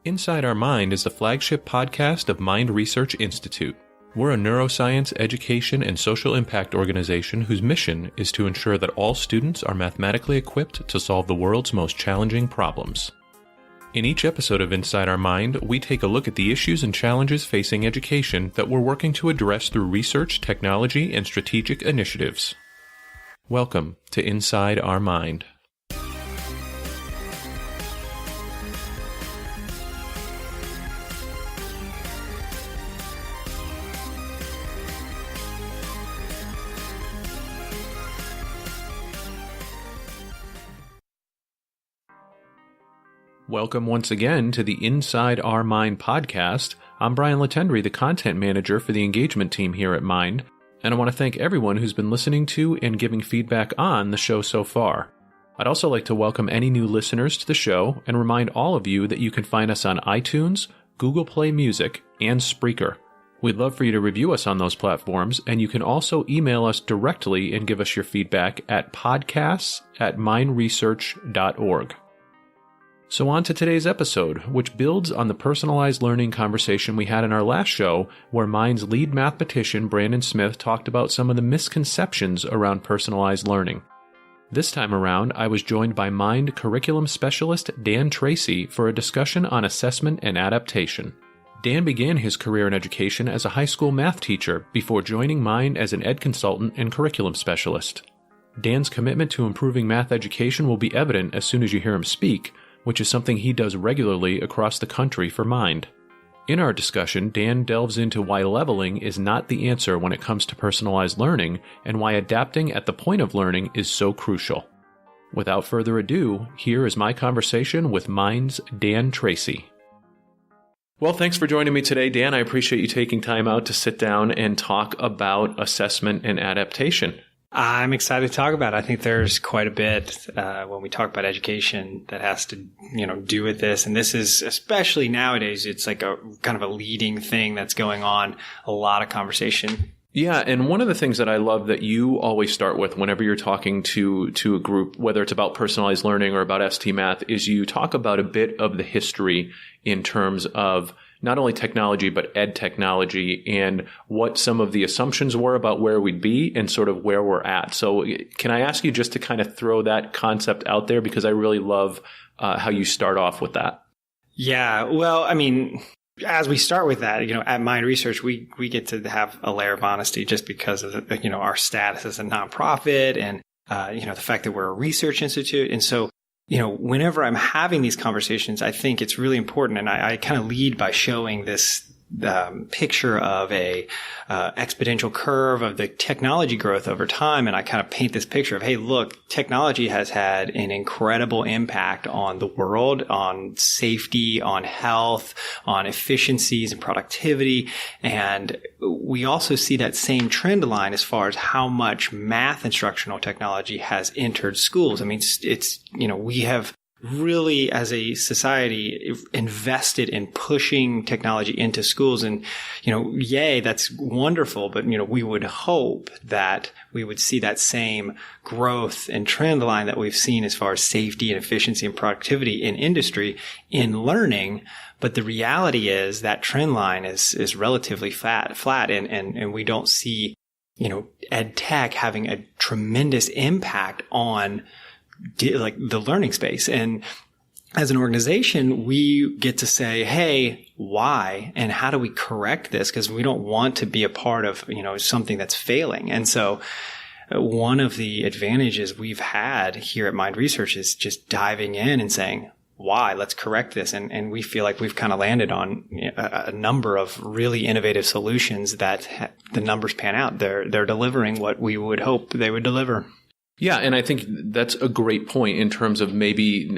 Inside Our Mind is the flagship podcast of Mind Research Institute. We're a neuroscience, education, and social impact organization whose mission is to ensure that all students are mathematically equipped to solve the world's most challenging problems. In each episode of Inside Our Mind, we take a look at the issues and challenges facing education that we're working to address through research, technology, and strategic initiatives. Welcome to Inside Our Mind. Welcome once again to the Inside Our Mind podcast. I'm Brian LeTendre, the content manager for the engagement team here at Mind, and I want to thank everyone who's been listening to and giving feedback on the show so far. I'd also like to welcome any new listeners to the show and remind all of you that you can find us on iTunes, Google Play Music, and Spreaker. We'd love for you to review us on those platforms, and you can also email us directly and give us your feedback at podcasts@mindresearch.org. So on to today's episode, which builds on the personalized learning conversation we had in our last show, where Mind's lead mathematician Brandon Smith talked about some of the misconceptions around personalized learning. This time around, I was joined by Mind curriculum specialist Dan Tracy for a discussion on assessment and adaptation. Dan began his career in education as a high school math teacher before joining Mind as an ed consultant and curriculum specialist. Dan's commitment to improving math education will be evident as soon as you hear him speak, which is something he does regularly across the country for Mind. In our discussion, Dan delves into why leveling is not the answer when it comes to personalized learning, and why adapting at the point of learning is so crucial. Without further ado, here is my conversation with Mind's Dan Tracy. Well, thanks for joining me today, Dan. I appreciate you taking time out to sit down and talk about assessment and adaptation. I'm excited to talk about it. I think there's quite a bit when we talk about education that has to, do with this. And this is, especially nowadays, it's like a kind of a leading thing that's going on, a lot of conversation. Yeah, and one of the things that I love that you always start with whenever you're talking to a group, whether it's about personalized learning or about ST Math, is you talk about a bit of the history in terms of not only technology, but ed technology, and what some of the assumptions were about where we'd be and sort of where we're at. So can I ask you just to kind of throw that concept out there? Because I really love how you start off with that. Yeah, well, I mean, as we start with that, at Mind Research, we get to have a layer of honesty just because of our status as a nonprofit and, the fact that we're a research institute. And so, whenever I'm having these conversations, I think it's really important. And I kind of lead by showing this picture of a exponential curve of the technology growth over time. And I kind of paint this picture of, hey, look, technology has had an incredible impact on the world, on safety, on health, on efficiencies and productivity. And we also see that same trend line as far as how much math instructional technology has entered schools. I mean, we have really, as a society, invested in pushing technology into schools. And, yay, that's wonderful. But, we would hope that we would see that same growth and trend line that we've seen as far as safety and efficiency and productivity in industry in learning. But the reality is that trend line is relatively flat, and we don't see, ed tech having a tremendous impact on the learning space. And as an organization, we get to say, hey, why and how do we correct this? Because we don't want to be a part of, something that's failing. And so one of the advantages we've had here at Mind Research is just diving in and saying, why? Let's correct this. And we feel like we've kind of landed on a number of really innovative solutions that the numbers pan out. They're delivering what we would hope they would deliver. Yeah, and I think that's a great point in terms of maybe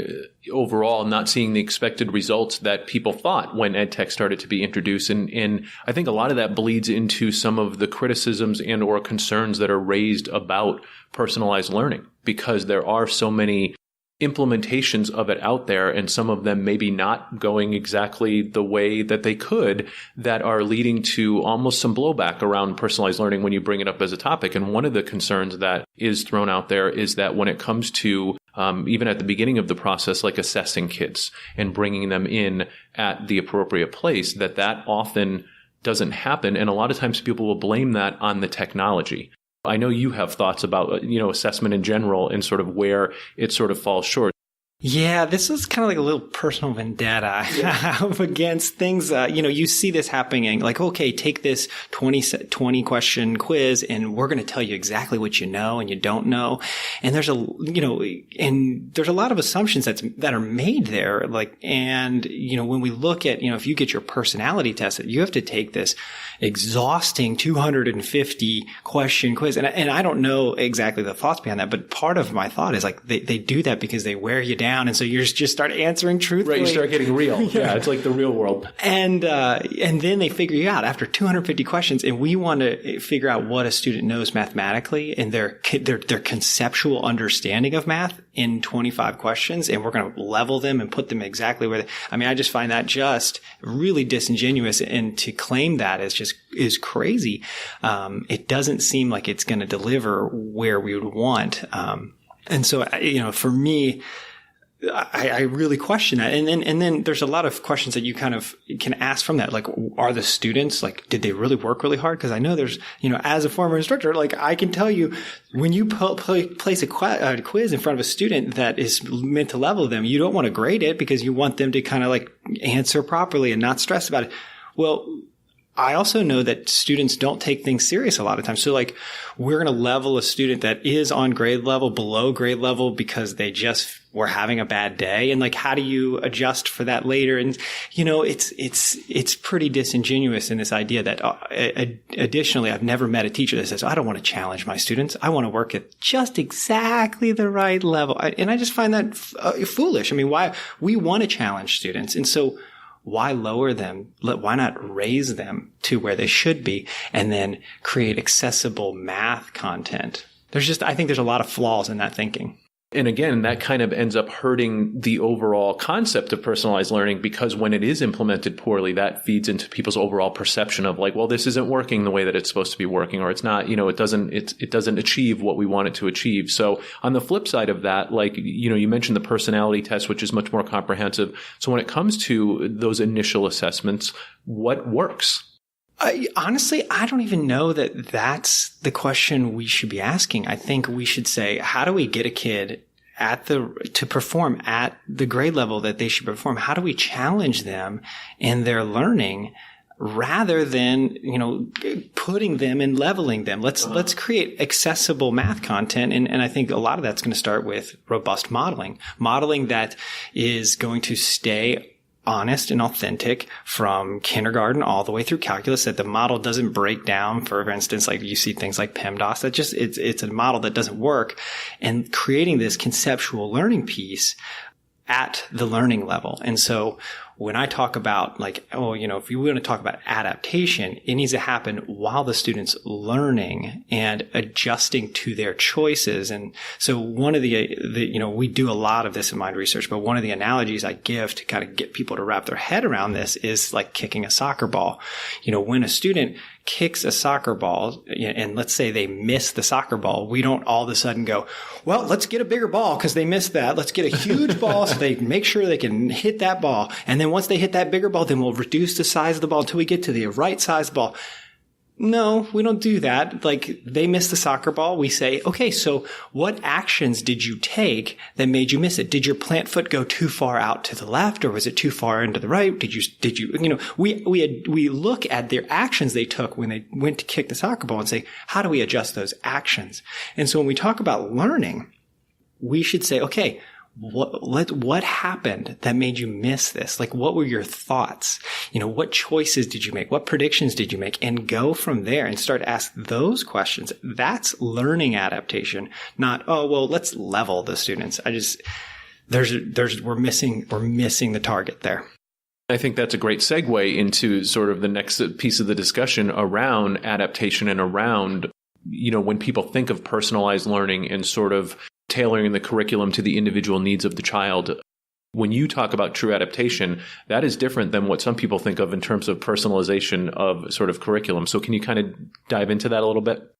overall not seeing the expected results that people thought when EdTech started to be introduced. And I think a lot of that bleeds into some of the criticisms and or concerns that are raised about personalized learning, because there are so many implementations of it out there, and some of them maybe not going exactly the way that they could, that are leading to almost some blowback around personalized learning when you bring it up as a topic. And one of the concerns that is thrown out there is that when it comes to even at the beginning of the process, like assessing kids and bringing them in at the appropriate place, that often doesn't happen. And a lot of times people will blame that on the technology. I know you have thoughts about, assessment in general and sort of where it sort of falls short. Yeah, this is kind of like a little personal vendetta I have against things. You see this happening like, okay, take this 20 question quiz and we're going to tell you exactly what you know and you don't know. And there's there's a lot of assumptions that are made there. When we look at, if you get your personality test, you have to take this exhausting 250 question quiz. And I don't know exactly the thoughts behind that, but part of my thought is like they do that because they wear you down. And so you just start answering truthfully. Right. You start getting real. Yeah. It's like the real world. And then they figure you out after 250 questions. And we want to figure out what a student knows mathematically and their conceptual understanding of math in 25 questions. And we're going to level them and put them exactly where I just find that just really disingenuous. And to claim that is crazy. It doesn't seem like it's going to deliver where we would want. And so, for me, I really question that. And then there's a lot of questions that you kind of can ask from that. Like, are the students, did they really work really hard? Because I know there's, as a former instructor, I can tell you when you place a quiz in front of a student that is meant to level them, you don't want to grade it because you want them to kind of answer properly and not stress about it. Well, I also know that students don't take things serious a lot of times. So we're going to level a student that is on grade level, below grade level because they just were having a bad day. And how do you adjust for that later? And, it's pretty disingenuous in this idea that additionally, I've never met a teacher that says, I don't want to challenge my students. I want to work at just exactly the right level. And I just find that foolish. Why we want to challenge students. And so why lower them? Why not raise them to where they should be and then create accessible math content? I think there's a lot of flaws in that thinking. And again, that kind of ends up hurting the overall concept of personalized learning because when it is implemented poorly, that feeds into people's overall perception of this isn't working the way that it's supposed to be working, or it's not, it doesn't achieve what we want it to achieve. So on the flip side of that, you mentioned the personality test, which is much more comprehensive. So when it comes to those initial assessments, what works? Honestly, I don't even know that that's the question we should be asking. I think we should say, how do we get a kid to perform at the grade level that they should perform? How do we challenge them in their learning rather than, putting them and leveling them? Let's create accessible math content. And I think a lot of that's going to start with robust modeling that is going to stay honest and authentic from kindergarten all the way through calculus, that the model doesn't break down. For instance, you see things like PEMDAS, that just, it's a model that doesn't work, and creating this conceptual learning piece at the learning level. And so when I talk about if you want to talk about adaptation, it needs to happen while the student's learning and adjusting to their choices. And so one of we do a lot of this in mind research, but one of the analogies I give to kind of get people to wrap their head around this is like kicking a soccer ball. When a student kicks a soccer ball and let's say they miss the soccer ball, we don't all of a sudden go, well, let's get a bigger ball because they missed that. Let's get a huge ball so they make sure they can hit that ball. And then once they hit that bigger ball, then we'll reduce the size of the ball until we get to the right size ball. No, we don't do that. They missed the soccer ball. We say, okay, so what actions did you take that made you miss it? Did your plant foot go too far out to the left, or was it too far into the right? We look at their actions they took when they went to kick the soccer ball and say, how do we adjust those actions? And so when we talk about learning, we should say, okay, what happened that made you miss this? What were your thoughts? What choices did you make? What predictions did you make? And go from there and start to ask those questions. That's learning adaptation, not, let's level the students. We're missing the target there. I think that's a great segue into sort of the next piece of the discussion around adaptation and around, when people think of personalized learning and sort of tailoring the curriculum to the individual needs of the child. When you talk about true adaptation, that is different than what some people think of in terms of personalization of sort of curriculum. So can you kind of dive into that a little bit?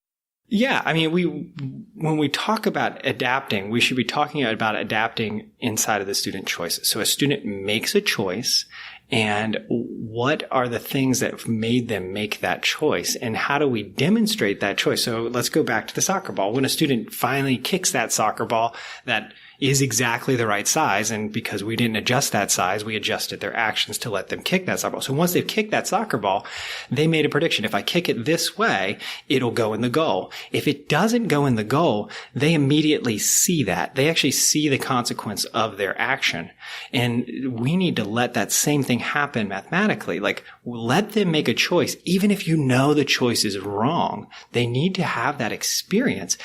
Yeah. I mean, when we talk about adapting, we should be talking about adapting inside of the student choices. So a student makes a choice, and what are the things that made them make that choice? And how do we demonstrate that choice? So let's go back to the soccer ball. When a student finally kicks that soccer ball that is exactly the right size, and because we didn't adjust that size, we adjusted their actions to let them kick that soccer ball. So once they've kicked that soccer ball, they made a prediction. If I kick it this way, it'll go in the goal. If it doesn't go in the goal, they immediately see that. They actually see the consequence of their action. And we need to let that same thing happen mathematically. Like, let them make a choice. Even if you know the choice is wrong, they need to have that experience,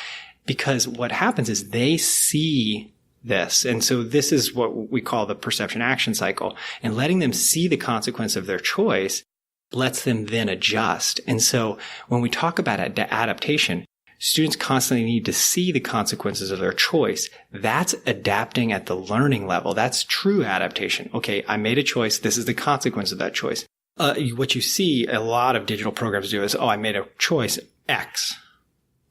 because what happens is they see this. And so this is what we call the perception action cycle. And letting them see the consequence of their choice lets them then adjust. And so when we talk about adaptation, students constantly need to see the consequences of their choice. That's adapting at the learning level. That's true adaptation. Okay, I made a choice. This is the consequence of that choice. What you see a lot of digital programs do is, I made a choice X.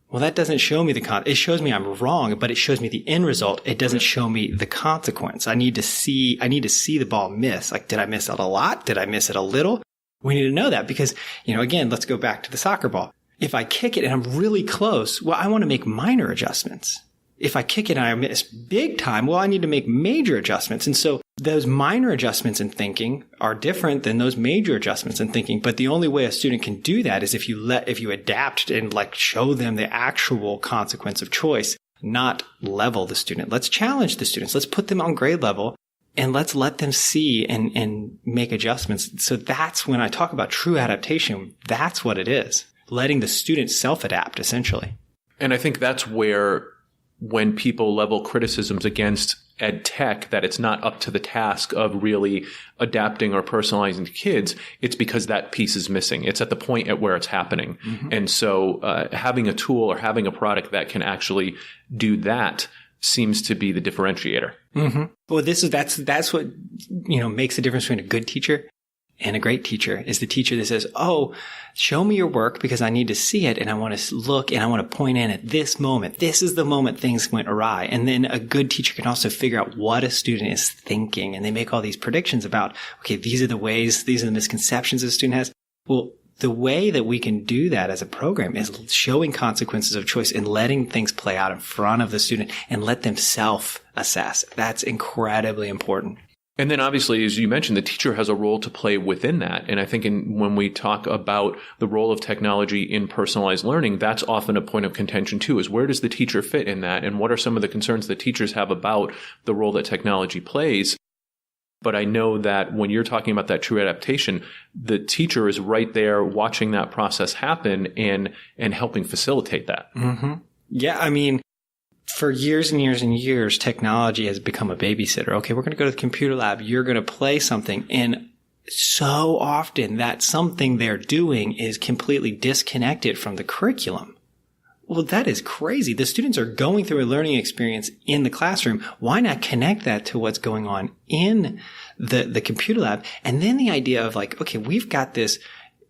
Well, that doesn't show me it shows me I'm wrong, but it shows me the end result. It doesn't show me the consequence. I need to see the ball miss. Like, did I miss it a lot? Did I miss it a little? We need to know that because, again, let's go back to the soccer ball. If I kick it and I'm really close, well, I want to make minor adjustments. If I kick it and I miss big time, well, I need to make major adjustments. And so those minor adjustments in thinking are different than those major adjustments in thinking. But the only way a student can do that is if you adapt and show them the actual consequence of choice, not level the student. Let's challenge the students. Let's put them on grade level and let's let them see and make adjustments. So that's when I talk about true adaptation. That's what it is. Letting the student self-adapt, essentially. And I think that's where, when people level criticisms against ed tech, that it's not up to the task of really adapting or personalizing to kids, it's because that piece is missing. It's at the point at where it's happening. Mm-hmm. And so having a tool or having a product that can actually do that seems to be the differentiator. Mm-hmm. Well, that's what makes the difference between a good teacher and a great teacher is the teacher that says, show me your work because I need to see it and I want to look and I want to point in at this moment. This is the moment things went awry. And then a good teacher can also figure out what a student is thinking. And they make all these predictions about, okay, these are the misconceptions a student has. Well, the way that we can do that as a program is showing consequences of choice and letting things play out in front of the student and let them self-assess. That's incredibly important. And then obviously, as you mentioned, the teacher has a role to play within that. And I think when we talk about the role of technology in personalized learning, that's often a point of contention too, is where does the teacher fit in that? And what are some of the concerns that teachers have about the role that technology plays? But I know that when you're talking about that true adaptation, the teacher is right there watching that process happen and helping facilitate that. Mm-hmm. Yeah, I mean, for years and years and years, technology has become a babysitter. Okay, we're going to go to the computer lab. You're going to play something. And so often that something they're doing is completely disconnected from the curriculum. Well, that is crazy. The students are going through a learning experience in the classroom. Why not connect that to what's going on in the computer lab? And then the idea of okay, we've got this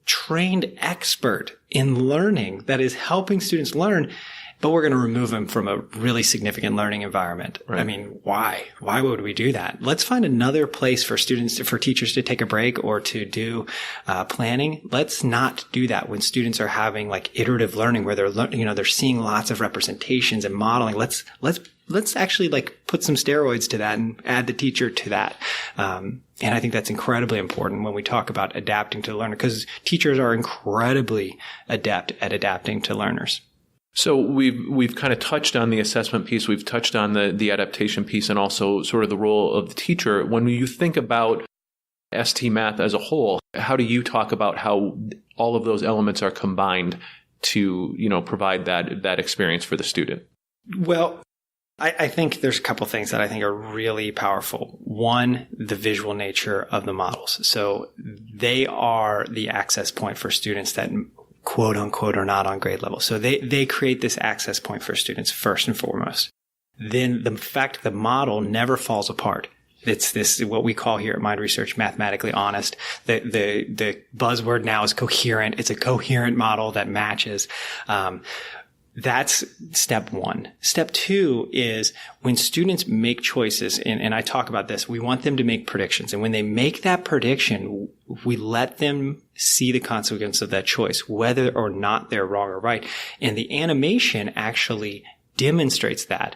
trained expert in learning that is helping students learn, but we're going to remove them from a really significant learning environment. Right. I mean, why? Why would we do that? Let's find another place for teachers to take a break or to do planning. Let's not do that when students are having iterative learning where they're seeing lots of representations and modeling. Let's actually put some steroids to that and add the teacher to that. And I think that's incredibly important when we talk about adapting to the learner, because teachers are incredibly adept at adapting to learners. So we've kind of touched on the assessment piece. We've touched on the adaptation piece and also sort of the role of the teacher. When you think about ST Math as a whole, how do you talk about how all of those elements are combined to, provide that experience for the student? Well, I think there's a couple things that I think are really powerful. One, the visual nature of the models. So they are the access point for students that quote unquote are not on grade level. So they create this access point for students first and foremost. Then the fact the model never falls apart. It's this, what we call here at Mind Research, mathematically honest. The buzzword now is coherent. It's a coherent model that matches. That's step one. Step two is when students make choices, and I talk about this, we want them to make predictions. And when they make that prediction, we let them see the consequence of that choice, whether or not they're wrong or right. And the animation actually demonstrates that.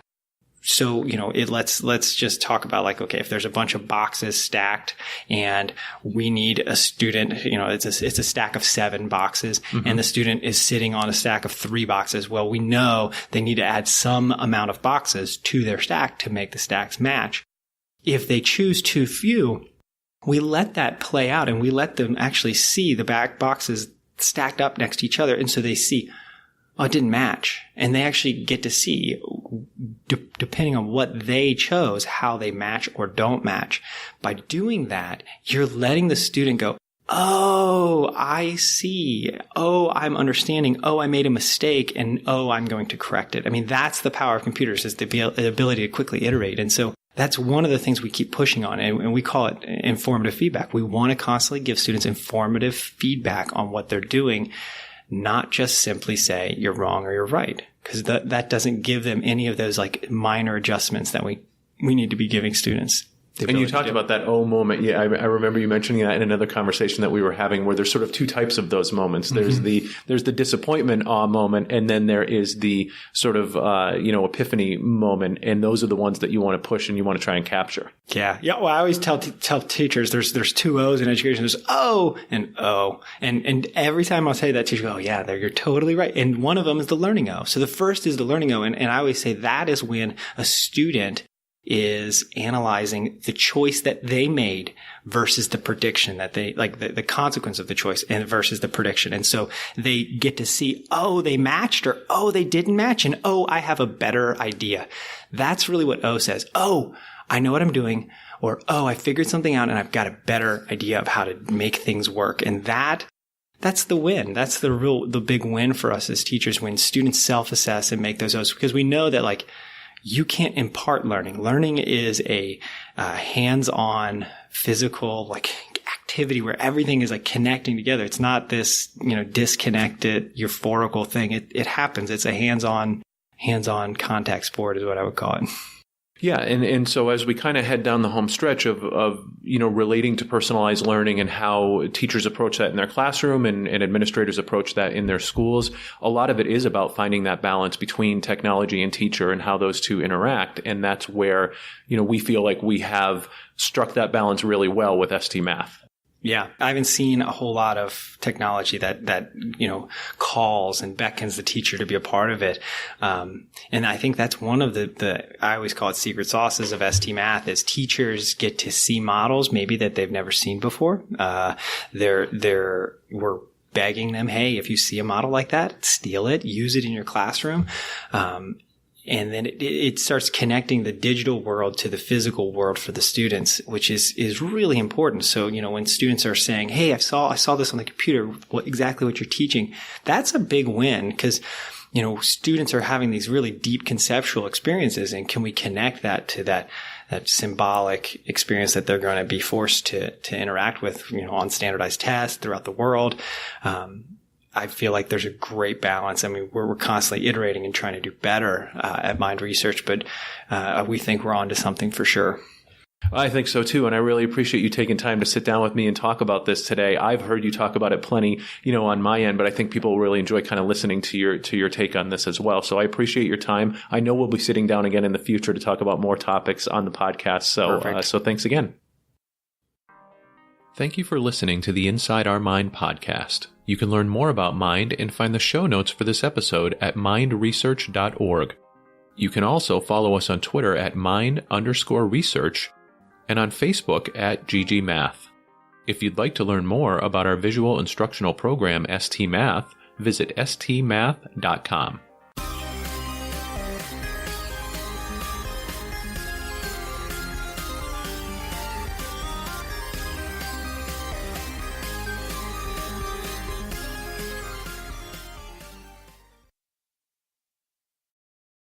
So, let's just talk about like, okay, if there's a bunch of boxes stacked and we need a student, it's a stack of 7 boxes and the student is sitting on a stack of 3 boxes. Well, we know they need to add some amount of boxes to their stack to make the stacks match. If they choose too few, we let that play out and we let them actually see the back boxes stacked up next to each other. And so they see, oh, it didn't match. And they actually get to see, depending on what they chose, how they match or don't match. By doing that, you're letting the student go, oh, I see. Oh, I'm understanding. Oh, I made a mistake. And oh, I'm going to correct it. I mean, that's the power of computers, is the ability to quickly iterate. And so that's one of the things we keep pushing on, and we call it informative feedback. We want to constantly give students informative feedback on what they're doing, not just simply say you're wrong or you're right, because that doesn't give them any of those like minor adjustments that we need to be giving students. And you talked about that oh moment. Yeah, I remember you mentioning that in another conversation that we were having, where there's sort of 2 types of those moments. There's there's the disappointment moment, and then there is the sort of epiphany moment, and those are the ones that you want to push and you want to try and capture. Yeah. Well, I always tell teachers there's 2 O's in education. There's O and O, and every time I'll say that, teacher go, oh yeah, you're totally right. And one of them is the learning O. So the first is the learning O, and I always say that is when a student is analyzing the choice that they made versus the prediction that they, like the consequence of the choice and versus the prediction. And so they get to see, oh, they matched, or oh, they didn't match. And oh, I have a better idea. That's really what O says. Oh, I know what I'm doing. Or, oh, I figured something out and I've got a better idea of how to make things work. And that's the win. That's the big win for us as teachers, when students self-assess and make those O's, because we know that like, you can't impart learning. Learning is a hands-on, physical, like activity where everything is like connecting together. It's not this, disconnected, euphorical thing. It happens. It's a hands-on contact sport is what I would call it. Yeah, and so as we kind of head down the home stretch of relating to personalized learning and how teachers approach that in their classroom and administrators approach that in their schools, a lot of it is about finding that balance between technology and teacher and how those two interact. And that's where, we feel like we have struck that balance really well with ST Math. Yeah, I haven't seen a whole lot of technology that calls and beckons the teacher to be a part of it. And I think that's one of the I always call it secret sauces of ST Math, is teachers get to see models maybe that they've never seen before. We're begging them, hey, if you see a model like that, steal it, use it in your classroom. And then it starts connecting the digital world to the physical world for the students, which is really important. So, when students are saying, hey, I saw this on the computer, exactly what you're teaching, that's a big win, because, students are having these really deep conceptual experiences, and can we connect that to that symbolic experience that they're going to be forced to interact with, on standardized tests throughout the world. I feel like there's a great balance. I mean, we're constantly iterating and trying to do better at Mind Research, but we think we're onto something for sure. I think so too, and I really appreciate you taking time to sit down with me and talk about this today. I've heard you talk about it plenty, on my end, but I think people will really enjoy kind of listening to your take on this as well. So I appreciate your time. I know we'll be sitting down again in the future to talk about more topics on the podcast. So thanks again. Thank you for listening to the Inside Our Mind podcast. You can learn more about Mind and find the show notes for this episode at mindresearch.org. You can also follow us on Twitter at mind_research and on Facebook at ggmath. If you'd like to learn more about our visual instructional program, ST Math, visit stmath.com.